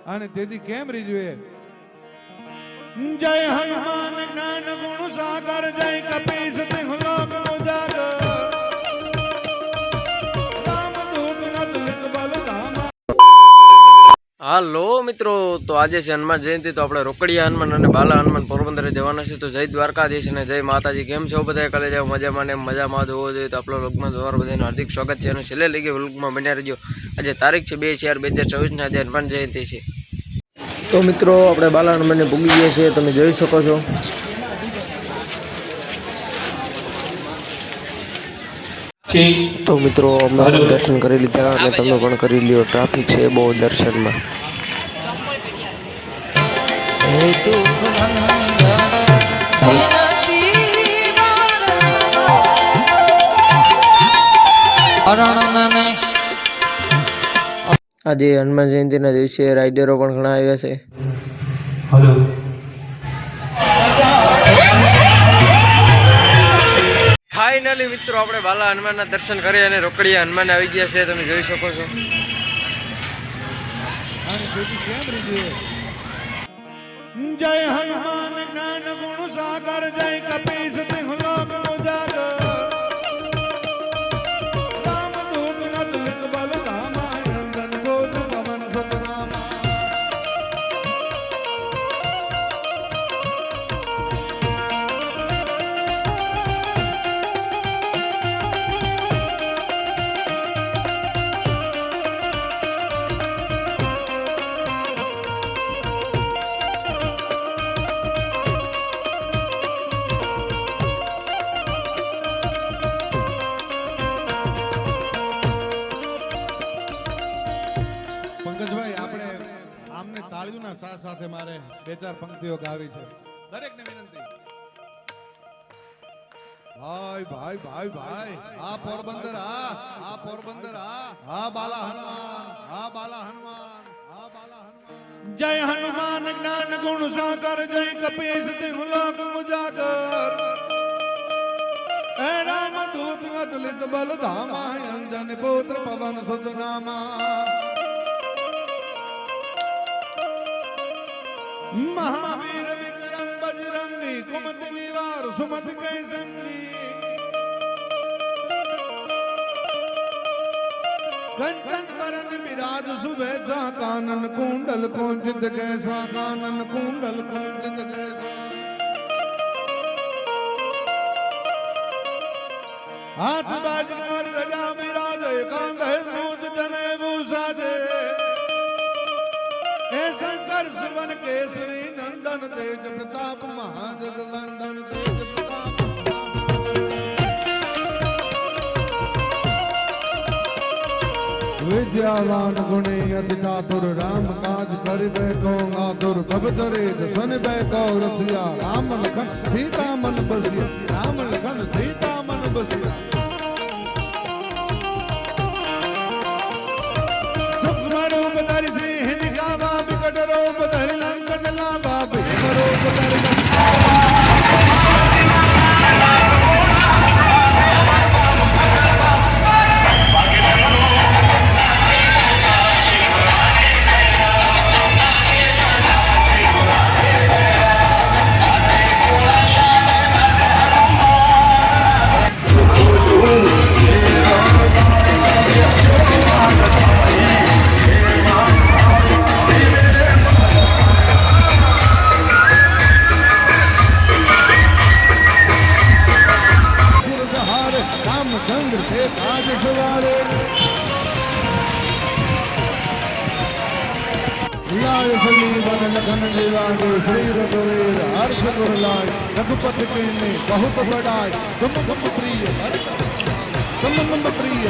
અને તેથી કેમ રીજવે? જય હનુમાન જ્ઞાન ગુણ સાગર, જય કપીસ તિહુ લોક ઉજાગર, રામદૂત અતુલિત બલ ધામા। હાલો મિત્રો, તો આજે છે હનુમાન જયંતિ, તો આપણે રોકડિયા હનુમાન અને બાલા હનુમાન પોરબંદરે જવાના છે। તો જય દ્વારકાધીશ અને જય માતાજી। કેમ છો બધા? કાલે જાવ મજામાં ને મજામાં હોવો જોઈએ। તો આપણો વ્લોગમાં તમારું બધાનું હાર્દિક સ્વાગત છે અને છેલ્લે લઈ વ્લોગમાં બન્યા રહેજો। આજે તારીખ છે 2/4/2024 ને આજે હનુમાન જયંતિ છે। તો મિત્રો આપણે બાલા હનુમાનને ભૂગી ગયા છીએ, તમે જોઈ શકો છો। તો મિત્રો અમે પણ દર્શન કરી લીધા અને તમે પણ કરી લ્યો। ટ્રાફિક છે બહુ દર્શનમાં। આજે હનુમાન જયંતિના દિવસે રાઇડરો પણ ઘણા આવ્યા છે। ફાઇનલી મિત્રો આપણે બાલા હનુમાનના દર્શન કરી અને રોકડિયા હનુમાન આવી ગયા છે, તમે જોઈ શકો છો। અને તેથી કેમ રીજવે? જય હનુમાન જ્ઞાન ગુણ સાગર, જય કપીસ તિહુ લોક ઉજાગર, રામદૂત અતુલિત બલ ધામા। અંજન પુત્ર પવન સુત નામા। પંકજભાઈ, આપણે આમને તાળીઓના સાથ સાથે મારે બે ચાર પંક્તિઓ ગાવી છે, દરેકને વિનંતી। ભાઈ ભાઈ ભાઈ ભાઈ, આ પોરબંદર, આ પોરબંદર, આ બાલા હનુમાન, આ બાલા હનુમાન, આ બાલા હનુમાન। જય હનુમાન જ્ઞાન ગુણ સાગર, જય કપીસ તિહુ લોક ઉજાગર, હે રામદૂત અતુલિત બલ ધામા। અંજન પુત્ર પવન સુત નામા। महावीर विक्रम बजरंगी, कुमति निवार सुमति के संगी, कंचन बरन विराज सुबेसा, कानन कुंडल कुंचित कैसा, कानन कुंडल कुंचित कैसा। हाथ बाज कर ध्वजा विराजे, कांधे मूंछ जनेऊ साजे, हे शंकर सुवन केसरी नंदन, तेज प्रताप महाजगवंदन, तेज प्रताप। विद्यावान गुणी अति चातुर, राम काज करिबे को आतुर, कब चरे सन को रसिया, राम लखन सीता मन बसिया, राम लखन सीता मन बसिया। सूक्ष्म रूप धरि सिंह दिखावा, विकट रूप धरि लंक जलावा, भीम रूप धरि रामचंद्र के काज सवारे, लाय सजीवन लखन जीवागे, श्री रघुवीर हर्ष गुर लाय, रघुपति कीन्ही बहुत बड़ाई, तुम मम प्रिय तुम मम प्रिय।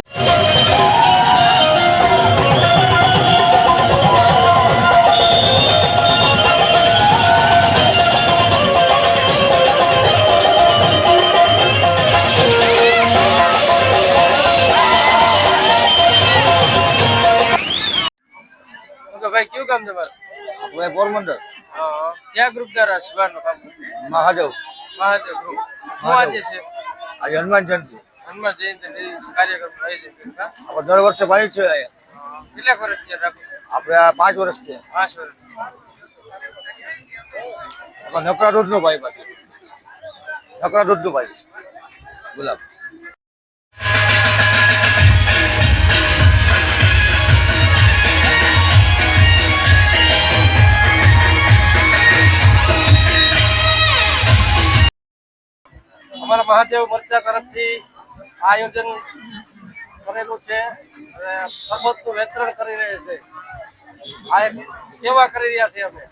ભાઈ કયું કામ તમારું? આપણે પોરબંદર ક્યાં ગ્રુપ દ્વારા શિવાનું કામ? મહાદેવ ગ્રુપ। હું આજે છે આજે હનુમાન જયંતિ કાર્યક્રમ આયોજન કર્યું. આપણે દર વર્ષે ભાઈ છે અહીંયા। કેટલા વર્ષથી રાખો? આપણે આ 5 વર્ષ છે. 5 વર્ષ. નકરા દૂધ નો ભાઈ પાસે નકરા દૂધ નો ભાઈ ગુલાબ. અમારા મહાદેવ મોરચા તરફથી આયોજન કરેલું છે અને સરબતનું વિતરણ કરી રહ્યા છે. આ એક સેવા કરી રહ્યા છીએ અમે.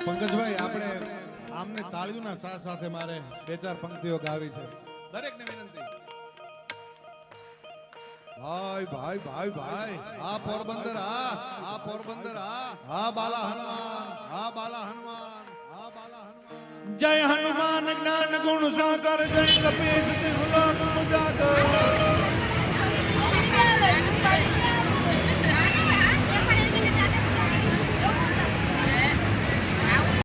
પંકજભાઈ આપણે આમને તાળીઓના સાથ સાથે મારે 2-4 પંક્તિઓ ગાવી છે. દરેકને વિનંતી. ભાઈ ભાઈ ભાઈ ભાઈ આ પોરબંદર આ પોરબંદર આ બાલા હનુમાન આ બાલા હનુમાન આ બાલા હનુમાન. જય હનુમાન જ્ઞાન ગુણ સાગર જય કપીશ તિહુ લોક